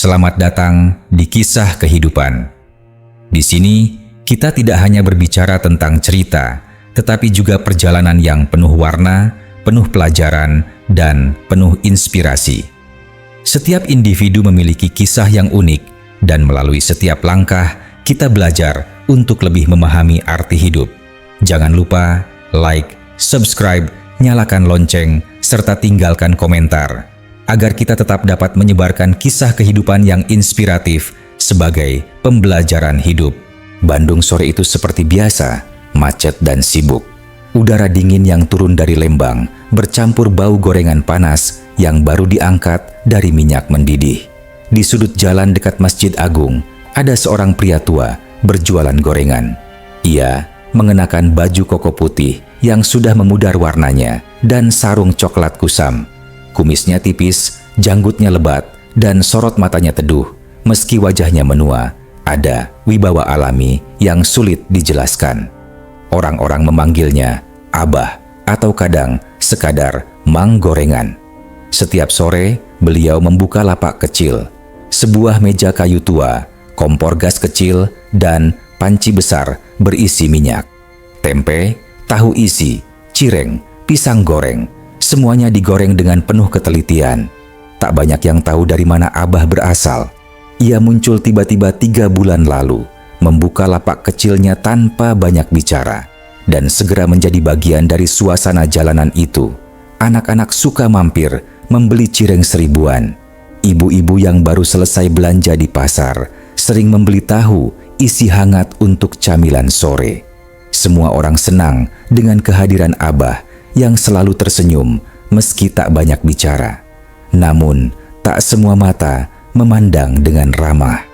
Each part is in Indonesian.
Selamat datang di Kisah Kehidupan. Di sini, kita tidak hanya berbicara tentang cerita, tetapi juga perjalanan yang penuh warna, penuh pelajaran, dan penuh inspirasi. Setiap individu memiliki kisah yang unik, dan melalui setiap langkah, kita belajar untuk lebih memahami arti hidup. Jangan lupa like, subscribe, nyalakan lonceng, serta tinggalkan komentar, agar kita tetap dapat menyebarkan kisah kehidupan yang inspiratif sebagai pembelajaran hidup. Bandung sore itu seperti biasa, macet dan sibuk. Udara dingin yang turun dari Lembang bercampur bau gorengan panas yang baru diangkat dari minyak mendidih. Di sudut jalan dekat Masjid Agung, ada seorang pria tua berjualan gorengan. Ia mengenakan baju koko putih yang sudah memudar warnanya dan sarung coklat kusam. Kumisnya tipis, janggutnya lebat, dan sorot matanya teduh. Meski wajahnya menua, ada wibawa alami yang sulit dijelaskan. Orang-orang memanggilnya Abah atau kadang sekadar Mang Gorengan. Setiap sore, beliau membuka lapak kecil. Sebuah meja kayu tua, kompor gas kecil, dan panci besar berisi minyak. Tempe, tahu isi, cireng, pisang goreng, semuanya digoreng dengan penuh ketelitian. Tak banyak yang tahu dari mana Abah berasal. Ia muncul tiba-tiba 3 bulan lalu, membuka lapak kecilnya tanpa banyak bicara, dan segera menjadi bagian dari suasana jalanan itu. Anak-anak suka mampir, membeli cireng seribuan. Ibu-ibu yang baru selesai belanja di pasar, sering membeli tahu isi hangat untuk camilan sore. Semua orang senang dengan kehadiran Abah yang selalu tersenyum meski tak banyak bicara. Namun, tak semua mata memandang dengan ramah.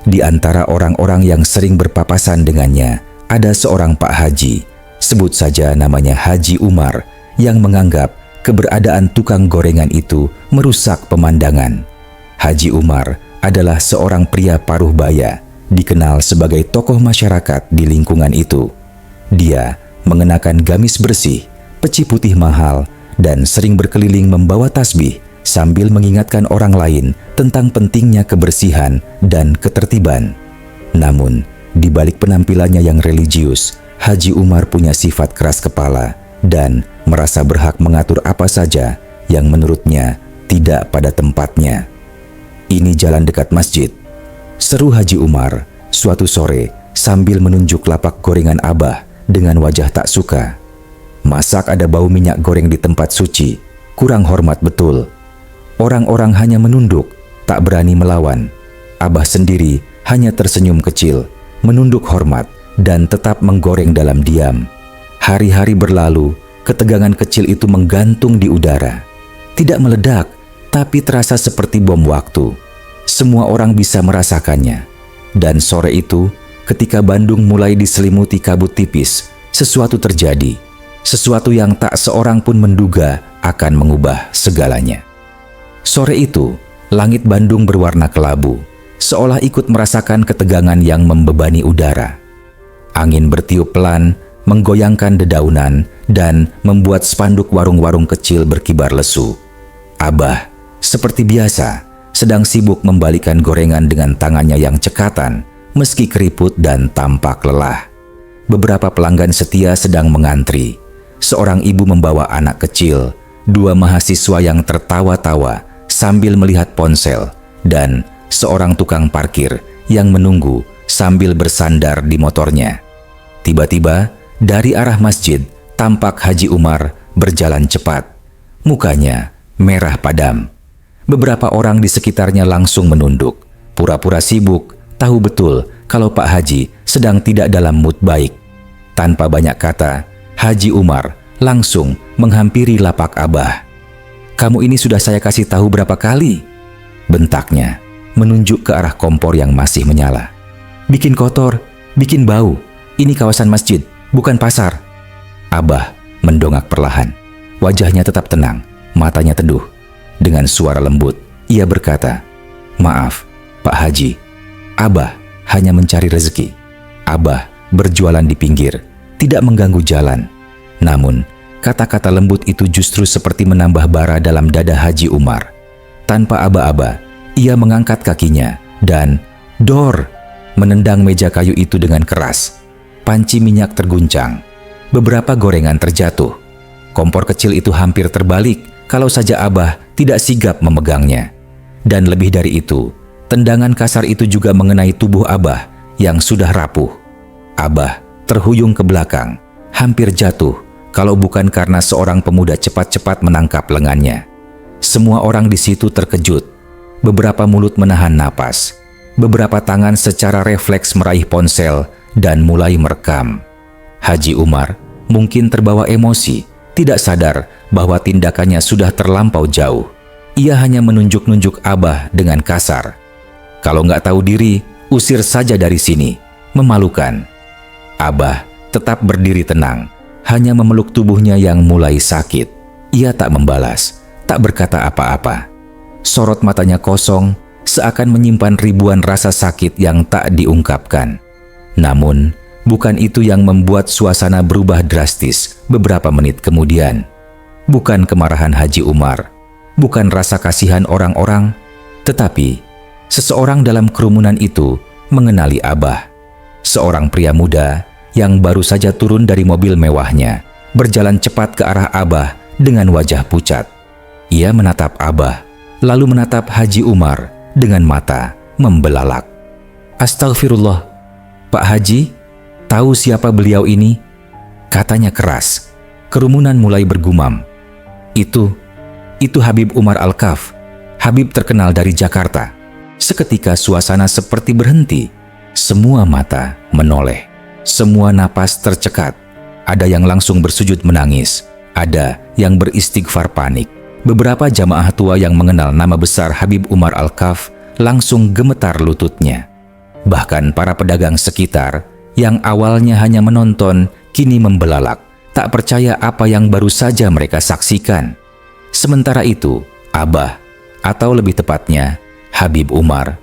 Di antara orang-orang yang sering berpapasan dengannya, ada seorang Pak Haji, sebut saja namanya Haji Umar, yang menganggap keberadaan tukang gorengan itu merusak pemandangan. Haji Umar adalah seorang pria paruh baya, dikenal sebagai tokoh masyarakat di lingkungan itu. Dia mengenakan gamis bersih, peci putih mahal, dan sering berkeliling membawa tasbih sambil mengingatkan orang lain tentang pentingnya kebersihan dan ketertiban. Namun, di balik penampilannya yang religius, Haji Umar punya sifat keras kepala dan merasa berhak mengatur apa saja yang menurutnya tidak pada tempatnya. "Ini jalan dekat masjid," seru Haji Umar suatu sore sambil menunjuk lapak gorengan Abah dengan wajah tak suka. "Masak ada bau minyak goreng di tempat suci, kurang hormat betul." Orang-orang hanya menunduk, tak berani melawan. Abah sendiri hanya tersenyum kecil, menunduk hormat, dan tetap menggoreng dalam diam. Hari-hari berlalu, ketegangan kecil itu menggantung di udara. Tidak meledak, tapi terasa seperti bom waktu. Semua orang bisa merasakannya. Dan sore itu, ketika Bandung mulai diselimuti kabut tipis, sesuatu terjadi. Sesuatu yang tak seorang pun menduga akan mengubah segalanya. Sore itu, langit Bandung berwarna kelabu, seolah ikut merasakan ketegangan yang membebani udara. Angin bertiup pelan, menggoyangkan dedaunan, dan membuat spanduk warung-warung kecil berkibar lesu. Abah, seperti biasa, sedang sibuk membalikan gorengan dengan tangannya yang cekatan, meski keriput dan tampak lelah. Beberapa pelanggan setia sedang mengantri. Seorang ibu membawa anak kecil, 2 mahasiswa yang tertawa-tawa sambil melihat ponsel, dan seorang tukang parkir yang menunggu sambil bersandar di motornya. Tiba-tiba, dari arah masjid, tampak Haji Umar berjalan cepat. Mukanya merah padam. Beberapa orang di sekitarnya langsung menunduk, pura-pura sibuk, tahu betul kalau Pak Haji sedang tidak dalam mood baik. Tanpa banyak kata, Haji Umar langsung menghampiri lapak Abah. "Kamu ini sudah saya kasih tahu berapa kali?" bentaknya, menunjuk ke arah kompor yang masih menyala. "Bikin kotor, bikin bau. Ini kawasan masjid, bukan pasar." Abah mendongak perlahan. Wajahnya tetap tenang, matanya teduh. Dengan suara lembut, ia berkata, "Maaf, Pak Haji. Abah hanya mencari rezeki. Abah berjualan di pinggir, tidak mengganggu jalan." Namun, kata-kata lembut itu justru seperti menambah bara dalam dada Haji Umar. Tanpa aba-aba, Ia mengangkat kakinya dan dor, menendang meja kayu itu dengan keras. Panci minyak terguncang. Beberapa gorengan terjatuh. Kompor kecil itu hampir terbalik kalau saja Abah tidak sigap memegangnya. Dan lebih dari itu, tendangan kasar itu juga mengenai tubuh Abah yang sudah rapuh. Abah terhuyung ke belakang, hampir jatuh kalau bukan karena seorang pemuda cepat-cepat menangkap lengannya. Semua orang di situ terkejut. Beberapa mulut menahan napas. Beberapa tangan secara refleks meraih ponsel dan mulai merekam. Haji Umar mungkin terbawa emosi, tidak sadar bahwa tindakannya sudah terlampau jauh. Ia hanya menunjuk-nunjuk Abah dengan kasar. Kalau nggak tahu diri, usir saja dari sini. Memalukan. Abah tetap berdiri tenang, hanya memeluk tubuhnya yang mulai sakit. Ia tak membalas, tak berkata apa-apa. Sorot matanya kosong, seakan menyimpan ribuan rasa sakit yang tak diungkapkan. Namun, bukan itu yang membuat suasana berubah drastis beberapa menit kemudian. Bukan kemarahan Haji Umar, bukan rasa kasihan orang-orang, tetapi seseorang dalam kerumunan itu mengenali Abah. Seorang pria muda yang baru saja turun dari mobil mewahnya, berjalan cepat ke arah Abah dengan wajah pucat. Ia menatap Abah, lalu menatap Haji Umar dengan mata membelalak. "Astagfirullah, Pak Haji, tahu siapa beliau ini?" Katanya keras. Kerumunan mulai bergumam. Itu Habib Umar Al-Kaf, Habib terkenal dari Jakarta." Seketika suasana seperti berhenti. Semua mata menoleh. Semua napas tercekat. Ada yang langsung bersujud menangis. Ada yang beristighfar panik. Beberapa jamaah tua yang mengenal nama besar Habib Umar Al-Kaf langsung gemetar lututnya. Bahkan para pedagang sekitar yang awalnya hanya menonton kini membelalak, tak percaya apa yang baru saja mereka saksikan. Sementara itu, Abah, atau lebih tepatnya Habib Umar,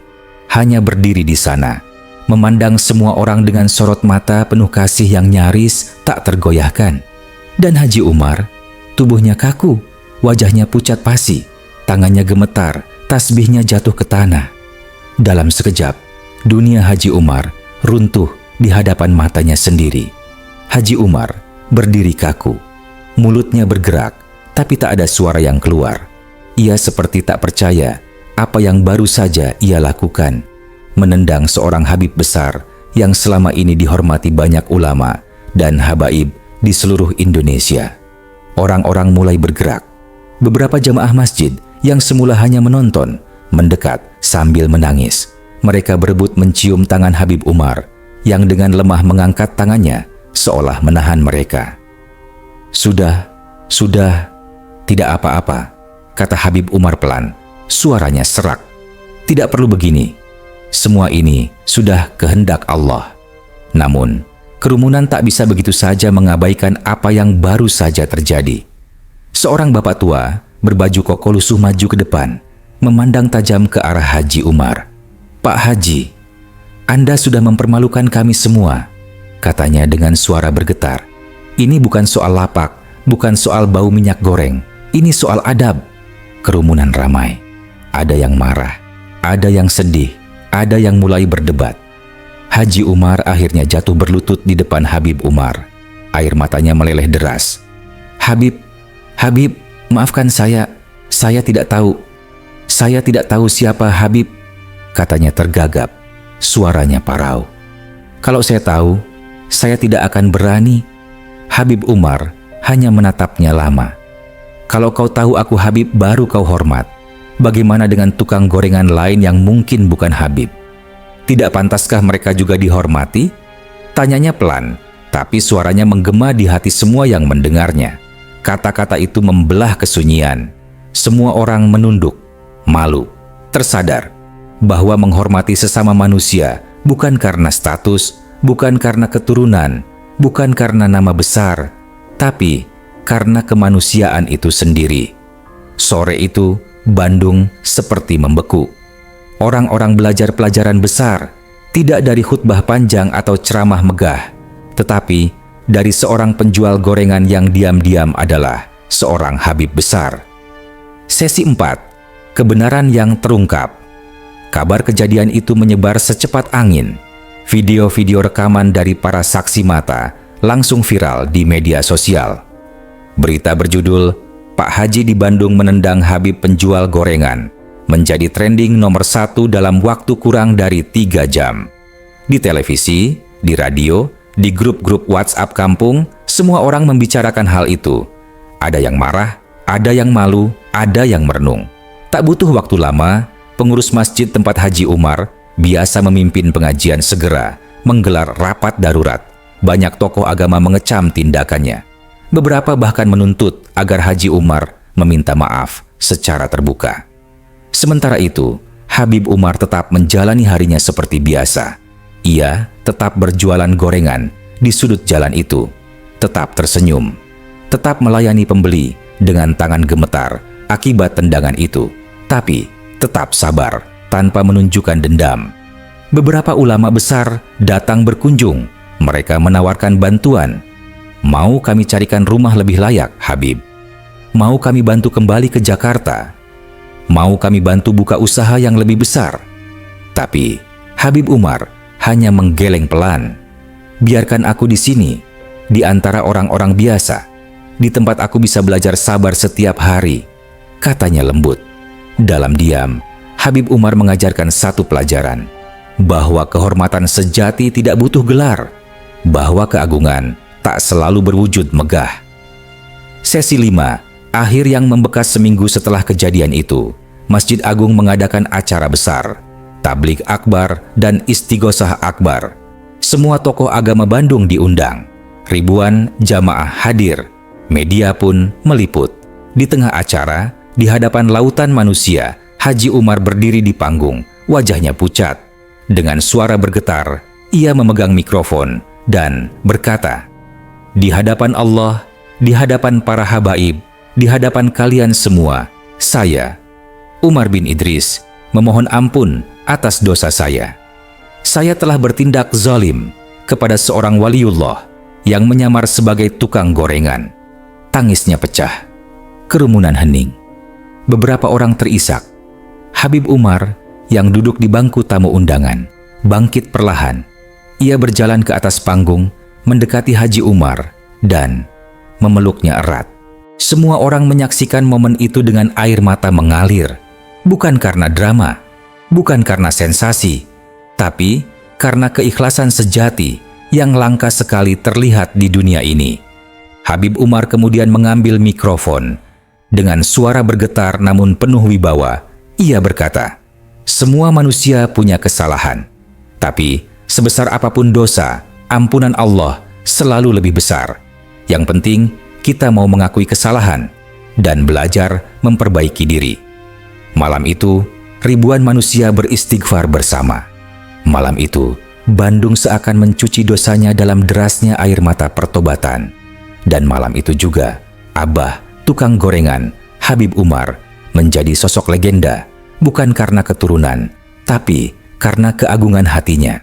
hanya berdiri di sana, memandang semua orang dengan sorot mata penuh kasih yang nyaris tak tergoyahkan. Dan Haji Umar, tubuhnya kaku, wajahnya pucat pasi, tangannya gemetar, tasbihnya jatuh ke tanah. Dalam sekejap, dunia Haji Umar runtuh di hadapan matanya sendiri. Haji Umar berdiri kaku, mulutnya bergerak, tapi tak ada suara yang keluar. Ia seperti tak percaya apa yang baru saja ia lakukan, menendang seorang Habib besar yang selama ini dihormati banyak ulama dan habaib di seluruh Indonesia. Orang-orang mulai bergerak. Beberapa jamaah masjid yang semula hanya menonton, mendekat sambil menangis. Mereka berebut mencium tangan Habib Umar yang dengan lemah mengangkat tangannya seolah menahan mereka. Sudah, tidak apa-apa," kata Habib Umar pelan. Suaranya serak. "Tidak perlu begini. Semua ini sudah kehendak Allah." Namun, kerumunan tak bisa begitu saja mengabaikan apa yang baru saja terjadi. Seorang bapak tua berbaju koko lusuh maju ke depan, memandang tajam ke arah Haji Umar. "Pak Haji, Anda sudah mempermalukan kami semua," katanya dengan suara bergetar. "Ini bukan soal lapak, bukan soal bau minyak goreng. Ini soal adab." Kerumunan ramai. Ada yang marah, ada yang sedih, ada yang mulai berdebat. Haji Umar akhirnya jatuh berlutut di depan Habib Umar. Air matanya meleleh deras. Habib, maafkan saya tidak tahu. Saya tidak tahu siapa Habib," katanya tergagap. Suaranya parau. "Kalau saya tahu, saya tidak akan berani." Habib Umar hanya menatapnya lama. "Kalau kau tahu aku Habib baru kau hormat. Bagaimana dengan tukang gorengan lain yang mungkin bukan Habib? Tidak pantaskah mereka juga dihormati?" Tanyanya pelan, tapi suaranya menggema di hati semua yang mendengarnya. Kata-kata itu membelah kesunyian. Semua orang menunduk, malu, tersadar bahwa menghormati sesama manusia bukan karena status, bukan karena keturunan, bukan karena nama besar, tapi karena kemanusiaan itu sendiri. Sore itu, Bandung seperti membeku. Orang-orang belajar pelajaran besar, tidak dari khutbah panjang atau ceramah megah, tetapi dari seorang penjual gorengan yang diam-diam adalah seorang Habib besar. Sesi 4. Kebenaran yang terungkap. Kabar kejadian itu menyebar secepat angin. Video-video rekaman dari para saksi mata langsung viral di media sosial. Berita berjudul "Pak Haji di Bandung menendang Habib penjual gorengan" menjadi trending nomor 1 dalam waktu kurang dari 3 jam. Di televisi, di radio, di grup-grup WhatsApp kampung, semua orang membicarakan hal itu. Ada yang marah, ada yang malu, ada yang merenung. Tak butuh waktu lama, pengurus masjid tempat Haji Umar, biasa memimpin pengajian, segera menggelar rapat darurat. Banyak tokoh agama mengecam tindakannya. Beberapa bahkan menuntut agar Haji Umar meminta maaf secara terbuka. Sementara itu, Habib Umar tetap menjalani harinya seperti biasa. Ia tetap berjualan gorengan di sudut jalan itu, tetap tersenyum, tetap melayani pembeli dengan tangan gemetar akibat tendangan itu, tapi tetap sabar tanpa menunjukkan dendam. Beberapa ulama besar datang berkunjung. Mereka menawarkan bantuan. "Mau kami carikan rumah lebih layak, Habib? Mau kami bantu kembali ke Jakarta? Mau kami bantu buka usaha yang lebih besar?" Tapi Habib Umar hanya menggeleng pelan. "Biarkan aku di sini, di antara orang-orang biasa, di tempat aku bisa belajar sabar setiap hari," katanya lembut. Dalam diam, Habib Umar mengajarkan satu pelajaran, bahwa kehormatan sejati tidak butuh gelar, bahwa keagungan tak selalu berwujud megah. Sesi 5, akhir yang membekas seminggu setelah kejadian itu, Masjid Agung mengadakan acara besar, tabligh akbar dan istighosah akbar. Semua tokoh agama Bandung diundang. Ribuan jamaah hadir. Media pun meliput. Di tengah acara, di hadapan lautan manusia, Haji Umar berdiri di panggung, wajahnya pucat. Dengan suara bergetar, ia memegang mikrofon dan berkata, "Di hadapan Allah, di hadapan para habaib, di hadapan kalian semua, saya, Umar bin Idris, memohon ampun atas dosa saya. Saya telah bertindak zalim kepada seorang waliullah yang menyamar sebagai tukang gorengan." Tangisnya pecah. Kerumunan hening. Beberapa orang terisak. Habib Umar yang duduk di bangku tamu undangan bangkit perlahan. Ia berjalan ke atas panggung, mendekati Haji Umar dan memeluknya erat. Semua orang menyaksikan momen itu dengan air mata mengalir. Bukan karena drama, bukan karena sensasi, tapi karena keikhlasan sejati yang langka sekali terlihat di dunia ini. Habib Umar kemudian mengambil mikrofon. Dengan suara bergetar namun penuh wibawa, ia berkata, "Semua manusia punya kesalahan. Tapi sebesar apapun dosa, ampunan Allah selalu lebih besar. Yang penting kita mau mengakui kesalahan dan belajar memperbaiki diri." Malam itu, ribuan manusia beristighfar bersama. Malam itu, Bandung seakan mencuci dosanya dalam derasnya air mata pertobatan. Dan malam itu juga, Abah, tukang gorengan, Habib Umar, menjadi sosok legenda, bukan karena keturunan, tapi karena keagungan hatinya.